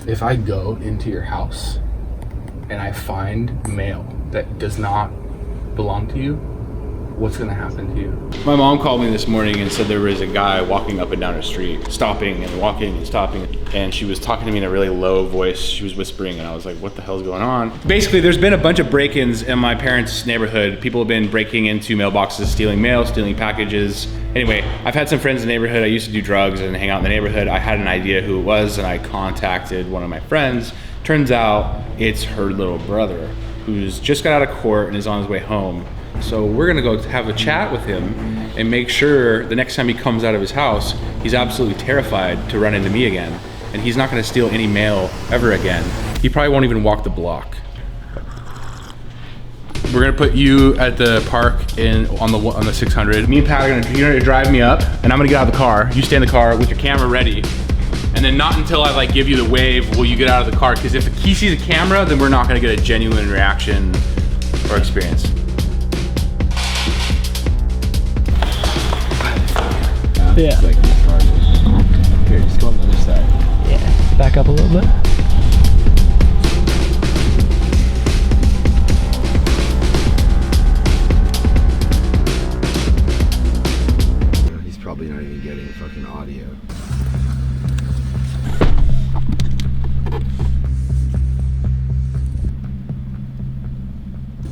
If I go into your house and I find mail that does not belong to you, what's gonna happen to you? My mom called me this morning and said there was a guy walking up and down the street, stopping and walking and stopping. And she was talking to me in a really low voice. She was whispering and I was like, what the hell's going on? Basically, there's been a bunch of break-ins in my parents' neighborhood. People have been breaking into mailboxes, stealing mail, stealing packages. Anyway, I've had some friends in the neighborhood. I used to do drugs and hang out in the neighborhood. I had an idea who it was and I contacted one of my friends. Turns out it's her little brother who's just got out of court and is on his way home. So we're gonna go have a chat with him and make sure the next time he comes out of his house, he's absolutely terrified to run into me again. And he's not gonna steal any mail ever again. He probably won't even walk the block. We're gonna put you at the park on the 600. Me and Pat you're gonna drive me up and I'm gonna get out of the car. You stay in the car with your camera ready. And then not until I like give you the wave will you get out of the car. Because if he sees a camera, then we're not gonna get a genuine reaction or experience. Yeah. It's like these cars. Here, just go on the other side. Yeah. Back up a little bit. He's probably not even getting fucking audio.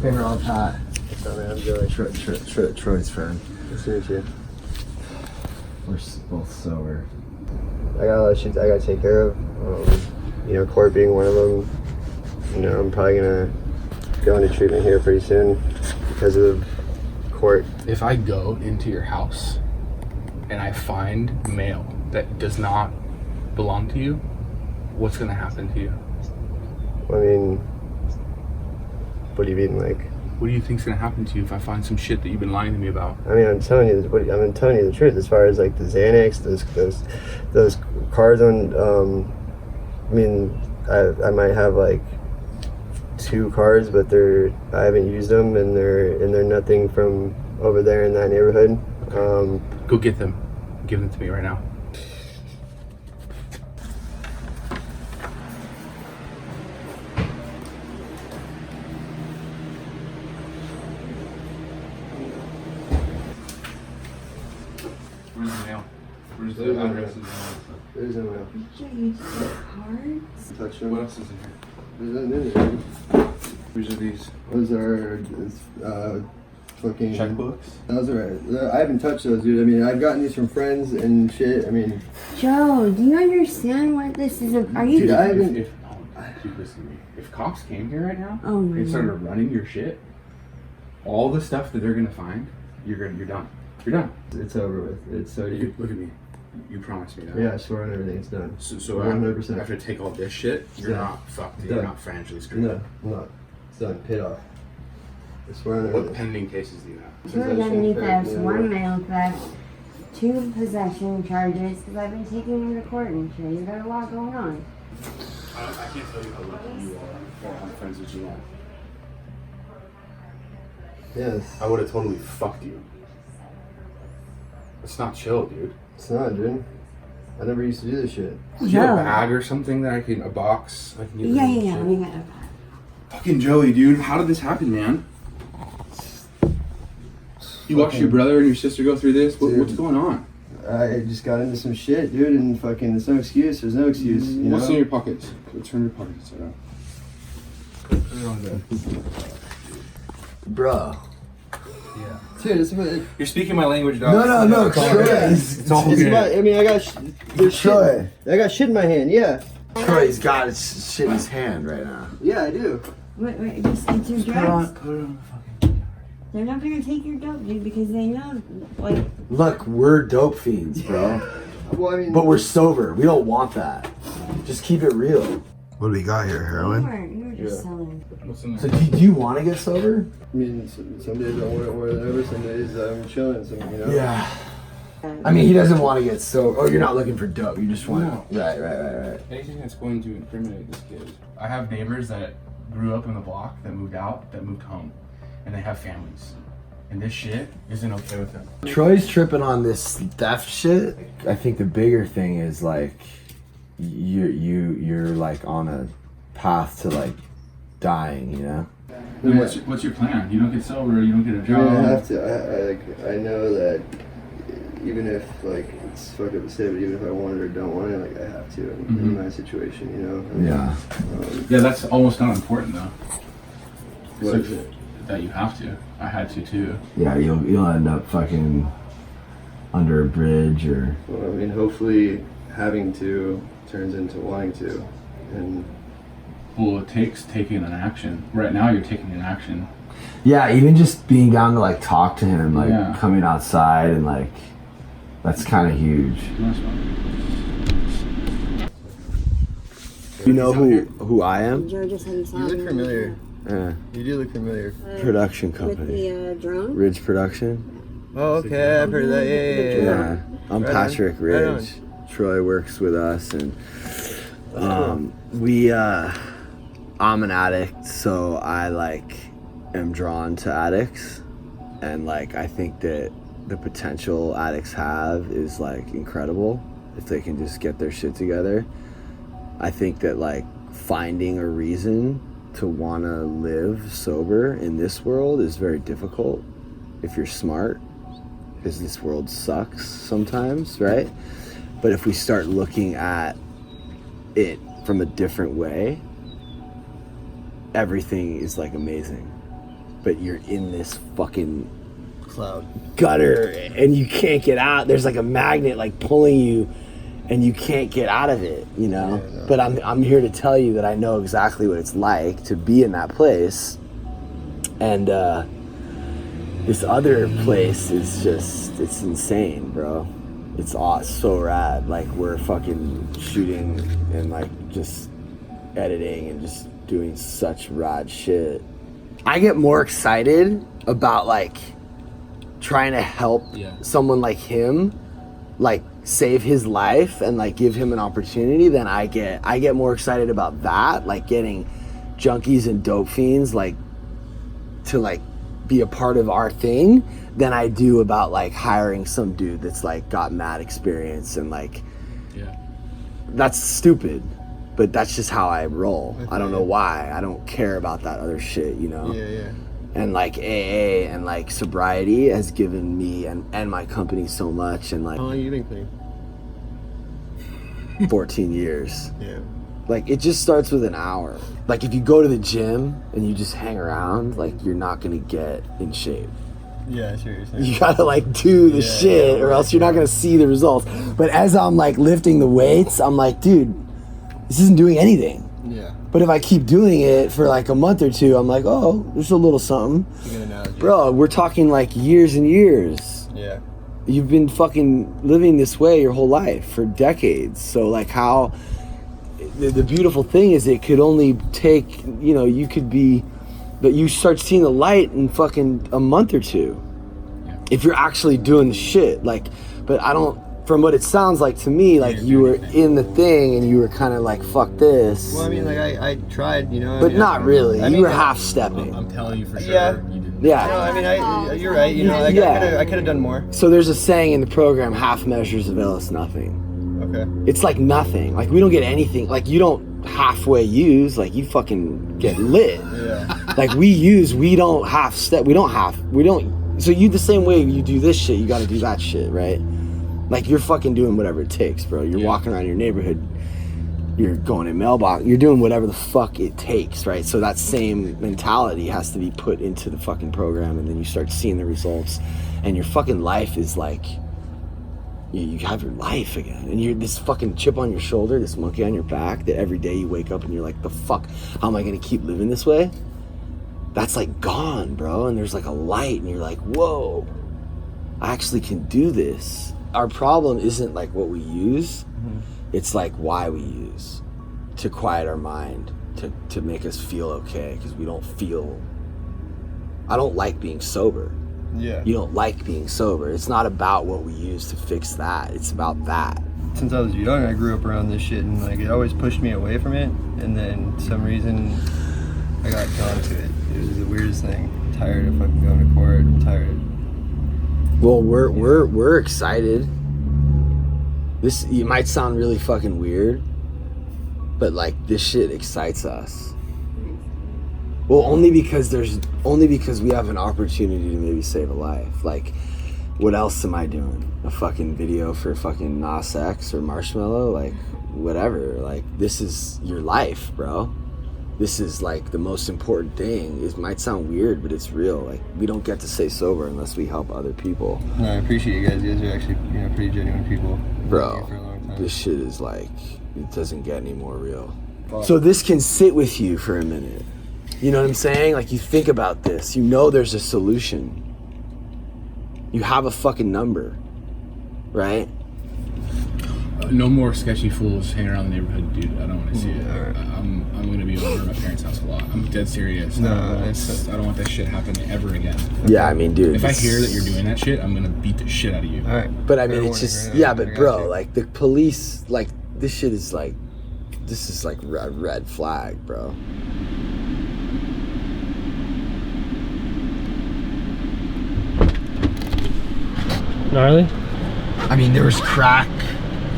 Hey, Rob, Pat. What's up, man? I'm Joey. Troy's friend. Nice to meet you. We're both sober. I got a lot of shit I gotta take care of. Court being one of them. I'm probably gonna go into treatment here pretty soon because of court. If I go into your house and I find mail that does not belong to you, what's gonna happen to you? I mean, what do you mean, like? What do you think's gonna happen to you if I find some shit that you've been lying to me about? I mean, I'm telling you the truth. As far as like the Xanax, those cars on. I might have like 2 cars, but I haven't used them, and they're nothing from over there in that neighborhood. Go get them. Give them to me right now. Where's the mail? Where's the addresses? There's no mail. You took cards? Touch them. What else is in here? There's nothing in there. Which are these? Those are fucking Checkbooks? Those are. I haven't touched those, dude. I mean, I've gotten these from friends and shit. I mean, Joe, do you understand what this is? Are you? dude, I haven't. Dude, listen to me. If cops came here right now Oh my and started God. running your shit, all the stuff that they're gonna find, you're done. You're done. It's over with. It's so. Look at me. You promised me that. Yeah, I swear on everything. It's done. So 100%. after I take all this shit, you're Done. not fucked. Done. You're not financially screwed. No, I'm not. It's done. Paid off. I swear on What everything. pending cases do you have? You're underneath us, 1 mail theft, 2 possession charges, because I've been taking you to court and shit. You got a lot going on. I can't tell you how lucky you are that I'm friends with you. Yes. I would have totally fucked you. It's not chill, dude. It's not, dude. I never used to do this shit. Do you have a No. bag or something that a box? I can get Yeah, rid of yeah, shit? we got a Fucking Joey, dude. How did this happen, man? You watched your brother and your sister go through this? What's going on? I just got into some shit, dude, and fucking, there's no excuse. There's no excuse, you know? What's in your pockets? Turn your pockets around. Put it on there. Bro. Yeah. Dude, it's my... You're speaking my language, dog. No, It's all Troy. good. It's all It's good. my, I mean, I got there's Troy. shit. I got shit in my hand, yeah. Troy's got his shit in his hand right now. Yeah, I do. Wait, just it's your Put it drugs. on the fucking... They're not gonna take your dope, dude, because they know, like, Look, we're dope fiends, bro. Well, I mean... But we're sober. We don't want that. Just keep it real. What do we got here? you were just Yeah. selling. What's in So there? do you want to get sober? I mean, some days I want it whatever, some days I'm chilling, you know? Yeah. I mean, he doesn't want to get sober. Oh, you're not looking for dope. You just want No. Right. Anything that's going to incriminate this kid. I have neighbors that grew up in the block, that moved out, that moved home, and they have families. And this shit isn't okay with them. Troy's tripping on this theft shit. I think the bigger thing is like, you're like on a path to like dying, you know. Then what's your plan? You don't get sober, you don't get a job. I have to. I know that even if like it's fucked up to say, but even if I want it or don't want it, like I have to in my situation, you know. Yeah. Yeah, that's almost not important though. What is it? That you have to. I had to too. Yeah, you'll end up fucking under a bridge or. Well, I mean, hopefully having to turns into wanting to, and. Well, it takes taking an action. Right now, you're taking an action. Yeah, even just being down to like talk to him, like Yeah. coming outside and like, that's kind of huge. You know who I am? Joe just had me saw You look him. familiar. Yeah. You do look familiar. Production With company. the drone? Ridge Production. Oh, okay. I've heard of that. Yeah. Yeah. I'm Right Patrick on. Right on. Ridge. Troy works with us, and I'm an addict, so I like am drawn to addicts, and like I think that the potential addicts have is like incredible if they can just get their shit together. I think that like finding a reason to want to live sober in this world is very difficult if you're smart, because this world sucks sometimes, right? But if we start looking at it from a different way, everything is like amazing. But you're in this fucking Cloud. gutter and you can't get out. There's like a magnet like pulling you and you can't get out of it, you know? Yeah, no. But I'm here to tell you that I know exactly what it's like to be in that place. And this other place is just, it's insane, bro. It's so rad. Like we're fucking shooting and like just editing and just doing such rad shit. I get more excited about like trying to help someone like him, like save his life and like give him an opportunity than I get more excited about that, like getting junkies and dope fiends like to like be a part of our thing, than I do about like hiring some dude that's like got mad experience and like, that's stupid, but that's just how I roll. I don't know why. I don't care about that other shit, you know? Yeah. And like AA and like Sobriety has given me and my company so much, and like How long have you been clean? 14 years. Yeah. Like it just starts with an hour. Like if you go to the gym and you just hang around, like you're not gonna get in shape. Yeah, I see what you're saying. You gotta like do the shit or else you're not gonna see the results. But as I'm like lifting the weights, I'm like, dude, this isn't doing anything. Yeah. But if I keep doing it for like a month or two, I'm like, oh, there's a little something. It's a good analogy. Bro, we're talking like years and years. Yeah. You've been fucking living this way your whole life for decades. So like how the beautiful thing is it could only take, you know, you could be, but you start seeing the light in fucking a month or two. If you're actually doing the shit. Like, but I don't, from what it sounds like to me, like you were in the thing and you were kind of like, fuck this. Well, I mean, like I tried, you know. But not really. I You mean, were half stepping. I'm telling you for sure. Yeah. You didn't. Yeah. No, I mean, you're right. You know, like Yeah. I could have done more. So there's a saying in the program, half measures avail us nothing. Okay. It's like nothing. Like we don't get anything. Like you don't halfway use. Like you fucking get lit. Yeah. Like we don't half step. We don't. So you the same way you do this shit, you got to do that shit, right? Like you're fucking doing whatever it takes, bro. You're walking around your neighborhood. You're going in mailbox. You're doing whatever the fuck it takes, right? So that same mentality has to be put into the fucking program, and then you start seeing the results, and your fucking life is like, you have your life again, and you're this fucking chip on your shoulder, this monkey on your back, that every day you wake up and you're like, the fuck, how am I gonna keep living this way? That's like gone, bro. And there's like a light, and you're like, whoa, I actually can do this. Our problem isn't like what we use. It's like why we use, to quiet our mind, to make us feel okay, because we don't feel, I don't like being sober. Yeah. You don't like being sober. It's not about what we use to fix that. It's about that. Since I was young, I grew up around this shit, and like it always pushed me away from it. And then some reason, I got drawn to it. It was the weirdest thing. I'm tired of fucking going to court. I'm tired. Well, we're excited. This, it might sound really fucking weird, but like this shit excites us. Well, only because we have an opportunity to maybe save a life. Like, what else am I doing? A fucking video for fucking Nas X or Marshmello? Like, whatever. Like, this is your life, bro. This is like the most important thing. It might sound weird, but it's real. Like, we don't get to stay sober unless we help other people. No, I appreciate you guys. You guys are actually, pretty genuine people. Bro, For a long time. this shit is like, it doesn't get any more real. So this can sit with you for a minute. You know what I'm saying? Like, you think about this. You know there's a solution. You have a fucking number, right? No more sketchy fools hanging around the neighborhood, dude. I don't want to see it. I'm going to be over at my parents' house a lot. I'm dead serious. No, I don't want that shit happening ever again. Yeah, I mean, dude. If I hear that you're doing that shit, I'm going to beat the shit out of you. All right. But I mean, it's just, yeah, but bro, like, the police, like, this shit is like, this is like a red flag, bro. Gnarly? I mean, there was crack,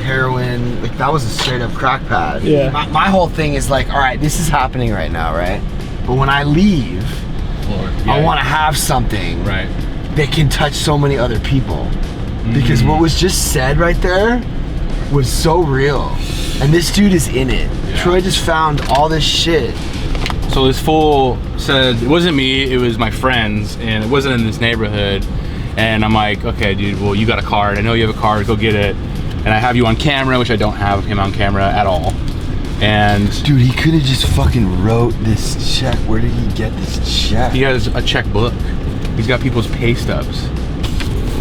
heroin, like that was a straight up crack pad. Yeah. My whole thing is like, all right, this is happening right now, right? But when I leave, I want to have something Right. that can touch so many other people. Because what was just said right there was so real. And this dude is in it. Yeah. Troy just found all this shit. So this fool said, it wasn't me, it was my friends, and it wasn't in this neighborhood. And I'm like, okay, dude, well, you got a card. I know you have a card, go get it. And I have you on camera, which I don't have him on camera at all. And Dude, he could have just fucking wrote this check. Where did he get this check? he has a checkbook. He's got people's pay stubs.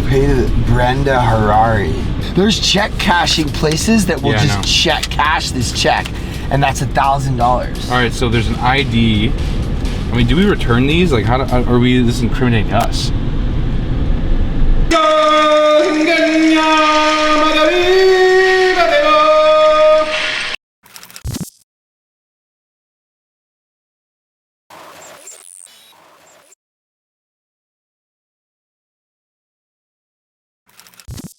Pay to Brenda Harari. There's check cashing places that will Yeah, I know. just cash this check, and that's $1,000. All right, so there's an ID. I mean, do we return these? Like, how do, are we, this is incriminating us?